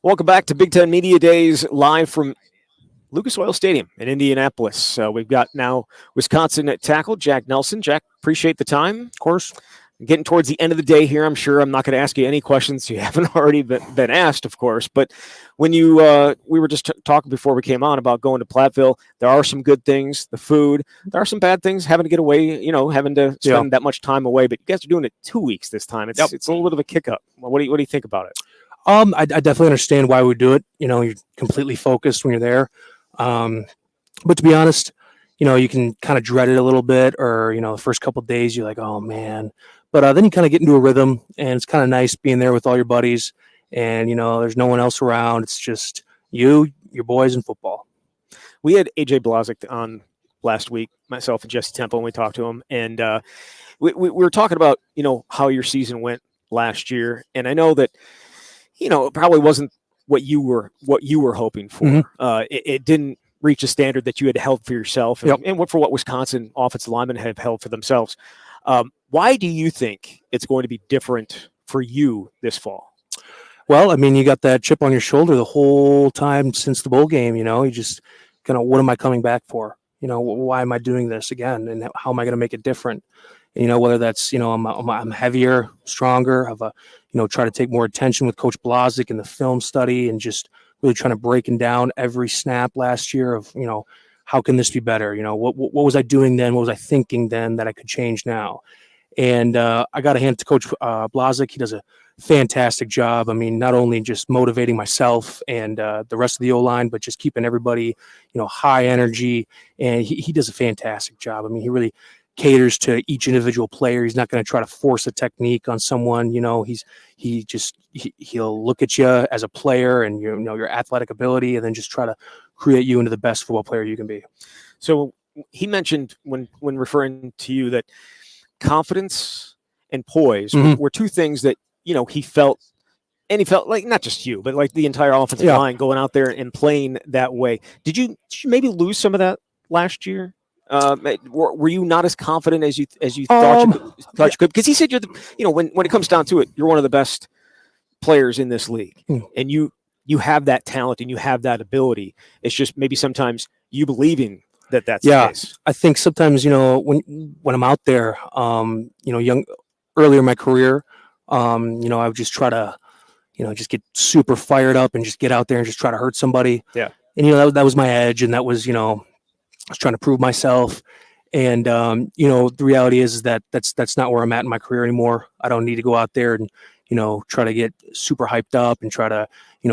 Welcome back to Big Ten Media Days, live from Lucas Oil Stadium in Indianapolis. We've got now Wisconsin at tackle, Jack Nelson. Jack, appreciate the time. Of course. Getting towards the end of the day here, I'm sure I'm not going to ask you any questions you haven't already been asked, of course. But when we were just talking before we came on about going to Platteville, there are some good things, the food. There are some bad things, having to get away, having to spend that much time away. But you guys are doing it 2 weeks this time. It's a little bit of a kick up. What do you think about it? I definitely understand why we do it. You're completely focused when you're there. But to be honest, you can kind of dread it a little bit, or, the first couple of days you're like, oh man. But then you kind of get into a rhythm, and it's kind of nice being there with all your buddies, and, there's no one else around. It's just you, your boys, and football. We had AJ Blazik on last week, myself and Jesse Temple, and we talked to him, and we were talking about, how your season went last year. And I know that, it probably wasn't what you were hoping for. Mm-hmm. It didn't reach a standard that you had held for yourself, and for what Wisconsin offensive linemen have held for themselves. Why do you think it's going to be different for you this fall? Well, you got that chip on your shoulder the whole time since the bowl game. You just kind of, what am I coming back for? Why am I doing this again? And how am I going to make it different? Whether that's, I'm heavier, stronger, try to take more attention with Coach Blazik in the film study, and just really trying to breaking down every snap last year of, how can this be better? What was I doing then? What was I thinking then that I could change now? And I got to hand it to Coach Blazik. He does a fantastic job. Not only just motivating myself and the rest of the O-line, but just keeping everybody, high energy. And he does a fantastic job. He really caters to each individual player. He's not going to try to force a technique on someone. He'll look at you as a player and your athletic ability, and then just try to create you into the best football player you can be. So he mentioned when referring to you that confidence and poise were two things that, he felt, and he felt like not just you, but like the entire offensive line going out there and playing that way. Did you maybe lose some of that last year? Were you not as confident as you thought you could? Because he said when it comes down to it, you're one of the best players in this league, and you have that talent and you have that ability. It's just maybe sometimes you believing that's the case. I think sometimes when I'm out there, earlier in my career, I would just try to just get super fired up and just get out there and just try to hurt somebody. Yeah, and that was my edge, and that was I was trying to prove myself. And the reality is that that's not where I'm at in my career anymore. I don't need to go out there and try to get super hyped up and try to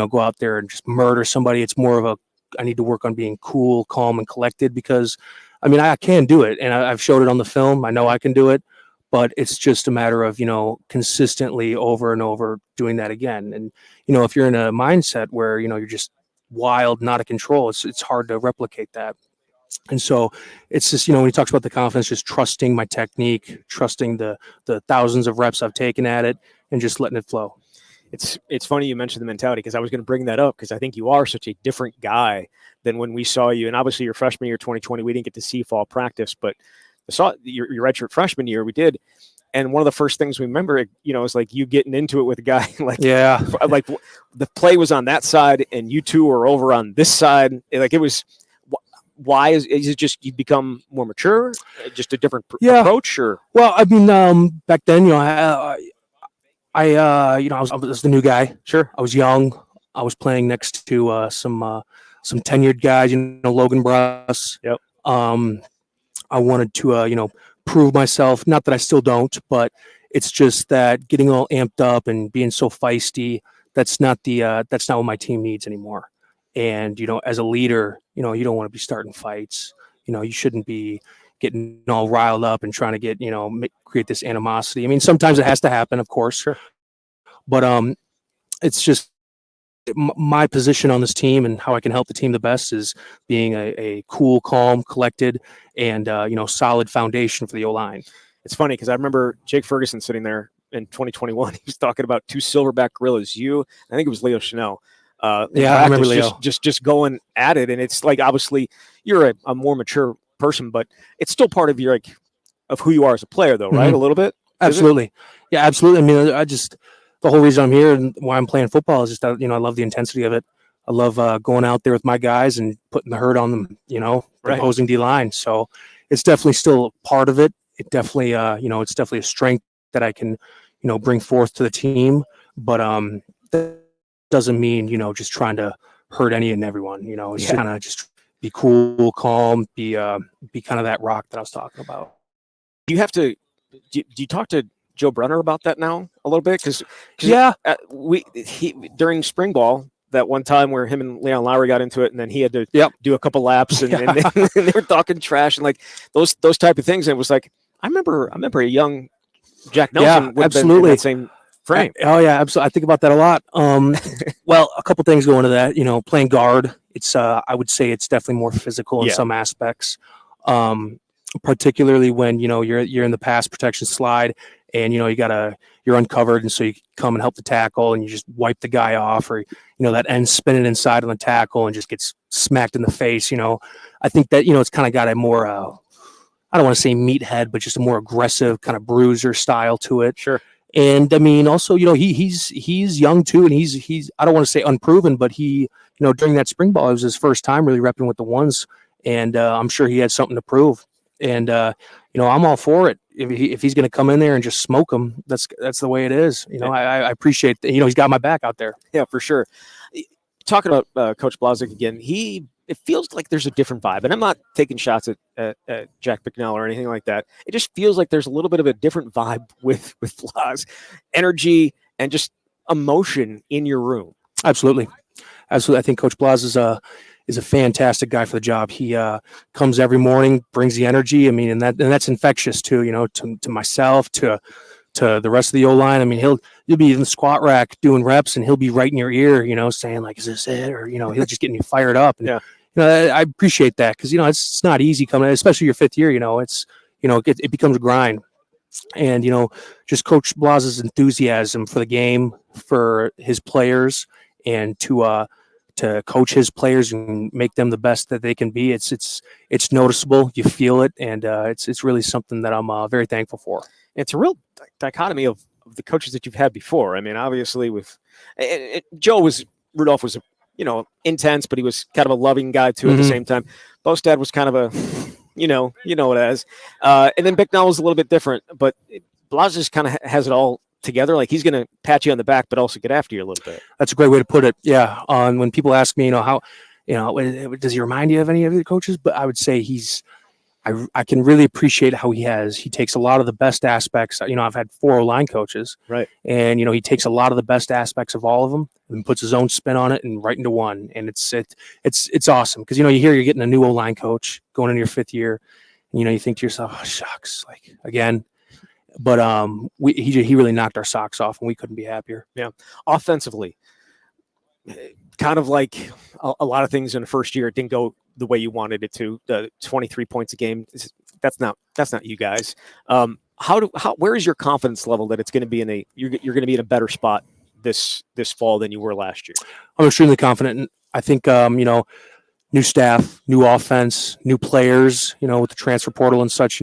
go out there and just murder somebody. It's more of I need to work on being cool, calm, and collected, because I can do it, and I've showed it on the film. I know I can do it, but it's just a matter of consistently over and over doing that again. And if you're in a mindset where you're just wild, not out of control, it's hard to replicate that. And so it's just, when he talks about the confidence, just trusting my technique, trusting the thousands of reps I've taken at it, and just letting it flow. It's funny you mentioned the mentality, because I was going to bring that up, because I think you are such a different guy than when we saw you. And obviously your freshman year, 2020, we didn't get to see fall practice, but I saw your redshirt freshman year, we did. And one of the first things we remember, is like you getting into it with a guy, like the play was on that side and you two were over on this side. Like it was. Why is it just you become more mature, just a different approach? Or back then, I was the new guy. Sure, I was young. I was playing next to some tenured guys. Logan Bruss. Yep. I wanted to prove myself. Not that I still don't, but it's just that getting all amped up and being so feisty. That's not what my team needs anymore. And, as a leader, you don't want to be starting fights. You shouldn't be getting all riled up and trying to get, create this animosity. Sometimes it has to happen, of course. Sure. But it's just my position on this team, and how I can help the team the best is being a cool, calm, collected, and, solid foundation for the O-line. It's funny because I remember Jake Ferguson sitting there in 2021. He was talking about two silverback gorillas. I think it was Leo Chanel. I remember Leo. Just going at it, and it's like obviously you're a more mature person, but it's still part of your of who you are as a player, though, right? A little bit. Absolutely, yeah, absolutely. the whole reason I'm here and why I'm playing football is just that, I love the intensity of it. I love going out there with my guys and putting the hurt on them, the Right. opposing D line. So it's definitely still a part of it. It definitely, it's definitely a strength that I can, bring forth to the team. But that doesn't mean, just trying to hurt any and everyone. It's Yeah. kind of just be cool, calm, be kind of that rock that I was talking about. Do you have to? Do you talk to Joe Brunner about that now a little bit? Because Yeah, during spring ball that one time where him and Leon Lowry got into it, and then he had to Yep. do a couple laps, and, Yeah. and they were talking trash and like those type of things. And it was like I remember a young Jack Nelson would have been in absolutely. that same frame. Oh yeah, absolutely. I think about that a lot. Well, a couple things go into that. Playing guard, it's I would say it's definitely more physical in Yeah. some aspects. Particularly when you're in the pass protection slide, and you're uncovered, and so you come and help the tackle, and you just wipe the guy off, or that end spinning inside on the tackle and just gets smacked in the face. I think that it's kind of got a more I don't want to say meathead, but just a more aggressive kind of bruiser style to it. Sure. And I mean, also, he's young too, and he's I don't want to say unproven, but he, during that spring ball, it was his first time really repping with the ones, and I'm sure he had something to prove. And I'm all for it. If he's going to come in there and just smoke him, that's the way it is. I appreciate that. He's got my back out there. Yeah, for sure. Talking about Coach Blazek again, it feels like there's a different vibe, and I'm not taking shots at Jack Bicknell or anything like that. It just feels like there's a little bit of a different vibe with Blaz, energy and just emotion in your room. Absolutely. I think Coach Blaz is a fantastic guy for the job. He comes every morning, brings the energy. I mean, and that's infectious too. To myself, to the rest of the O-line. I mean, you'll be in the squat rack doing reps, and he'll be right in your ear, saying like, "Is this it?" Or he'll just get you fired up. And, Yeah. I appreciate that because it's not easy coming, especially your fifth year. It becomes a grind, and just Coach Blaz's enthusiasm for the game, for his players, and to coach his players and make them the best that they can be. It's noticeable. You feel it, and it's really something that I'm very thankful for. It's a real dichotomy of the coaches that you've had before. I mean, obviously Rudolph was intense, but he was kind of a loving guy too. At the same time, Bostad was kind of a, what it is. And then Bicknell was a little bit different, but Blaz just kind of has it all together. Like he's going to pat you on the back, but also get after you a little bit. That's a great way to put it. Yeah. When people ask me, how, does he remind you of any of the coaches? But I would say I can really appreciate how he takes a lot of the best aspects. I've had 4 O-line coaches, right? And he takes a lot of the best aspects of all of them and puts his own spin on it and right into one. And it's awesome because you hear you're getting a new O-line coach going into your 5th year. And, you think to yourself, oh shucks, like again. But he really knocked our socks off, and we couldn't be happier. Yeah, offensively, kind of like a lot of things in the first year, it didn't go the way you wanted it to. 23 points a game. That's not you guys. Where is your confidence level that it's going to be you're going to be in a better spot this fall than you were last year? I'm extremely confident. And I think new staff, new offense, new players. With the transfer portal and such.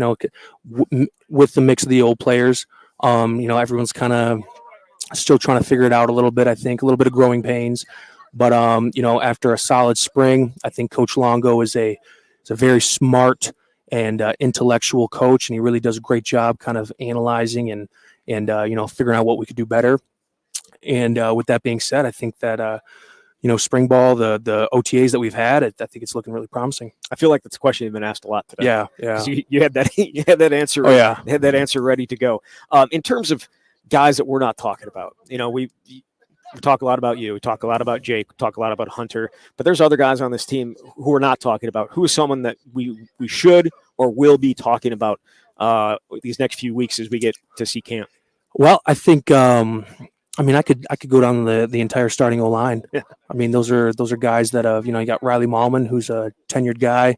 With the mix of the old players. Everyone's kind of still trying to figure it out a little bit. I think a little bit of growing pains. But after a solid spring, I think Coach Longo is a very smart and intellectual coach, and he really does a great job kind of analyzing and figuring out what we could do better. And with that being said, I think that spring ball, the OTAs that we've had, I think it's looking really promising. I feel like that's a question you've been asked a lot today. Yeah. You had that answer. Oh yeah, you had that answer ready to go. In terms of guys that we're not talking about, we talk a lot about you. We talk a lot about Jake. We talk a lot about Hunter. But there's other guys on this team who we're not talking about. Who is someone that we should or will be talking about these next few weeks as we get to see camp? Well, I think I could go down the entire starting O-line. Yeah. I mean, those are guys that you got Riley Mallman, who's a tenured guy,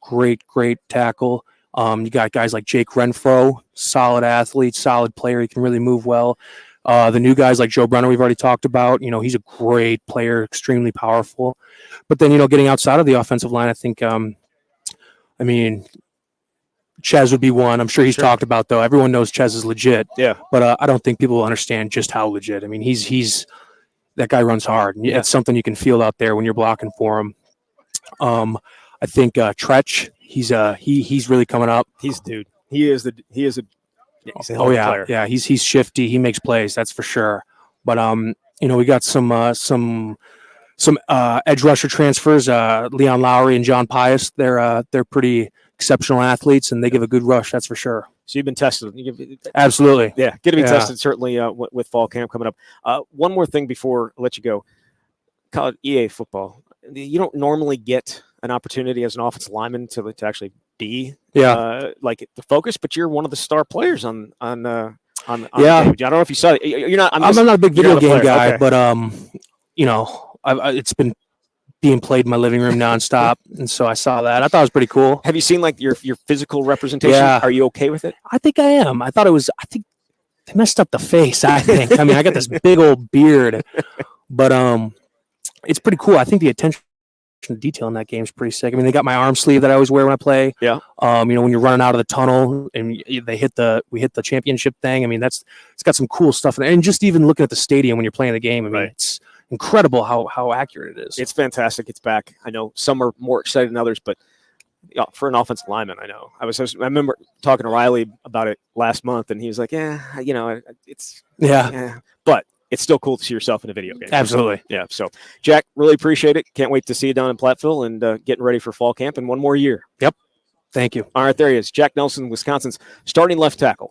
great tackle. You got guys like Jake Renfro, solid athlete, solid player. He can really move well. The new guys like Joe Brunner, we've already talked about. He's a great player, extremely powerful. But then, getting outside of the offensive line, I think, Ches would be one. I'm sure he's Sure. talked about, though. Everyone knows Ches is legit, Yeah. but I don't think people understand just how legit. I mean, he's that guy runs hard. Yeah. It's something you can feel out there when you're blocking for him. I think Tretch, he's really coming up. He's a dude. He's a hell Oh of a yeah, player. yeah. He's shifty. He makes plays. That's for sure. But we got some edge rusher transfers. Leon Lowry and John Pius. They're pretty exceptional athletes, and they give a good rush. That's for sure. So you've been tested. Absolutely. Yeah, going to be Yeah. tested certainly with fall camp coming up. One more thing before I let you go. College EA football. You don't normally get an opportunity as an offensive lineman to actually be like the focus, but you're one of the star players on Yeah. the game. I don't know if you saw it. You're not. I'm not a big you're video not a game player. guy, Okay. but it's been being played in my living room nonstop, and so I saw that. I thought it was pretty cool. Have you seen like your physical representation? Yeah. Are you okay with it? I think I am. I think they messed up the face. I think. I mean, I got this big old beard, but it's pretty cool. I think the attention to detail in that game is pretty sick. I mean, they got my arm sleeve that I always wear when I play. Yeah. When you're running out of the tunnel and we hit the championship thing. I mean, it's got some cool stuff in it. And just even looking at the stadium when you're playing the game, I mean, Right. it's incredible how accurate it is. It's fantastic. It's back. I know some are more excited than others, but for an offensive lineman, I know. I remember talking to Riley about it last month, and he was like, "Yeah, it's yeah, but it's still cool to see yourself in a video game." absolutely. Yeah. So, Jack, really appreciate it. Can't wait to see you down in Platteville and getting ready for fall camp in one more year. Thank you. All right, there he is, Jack Nelson, Wisconsin's starting left tackle.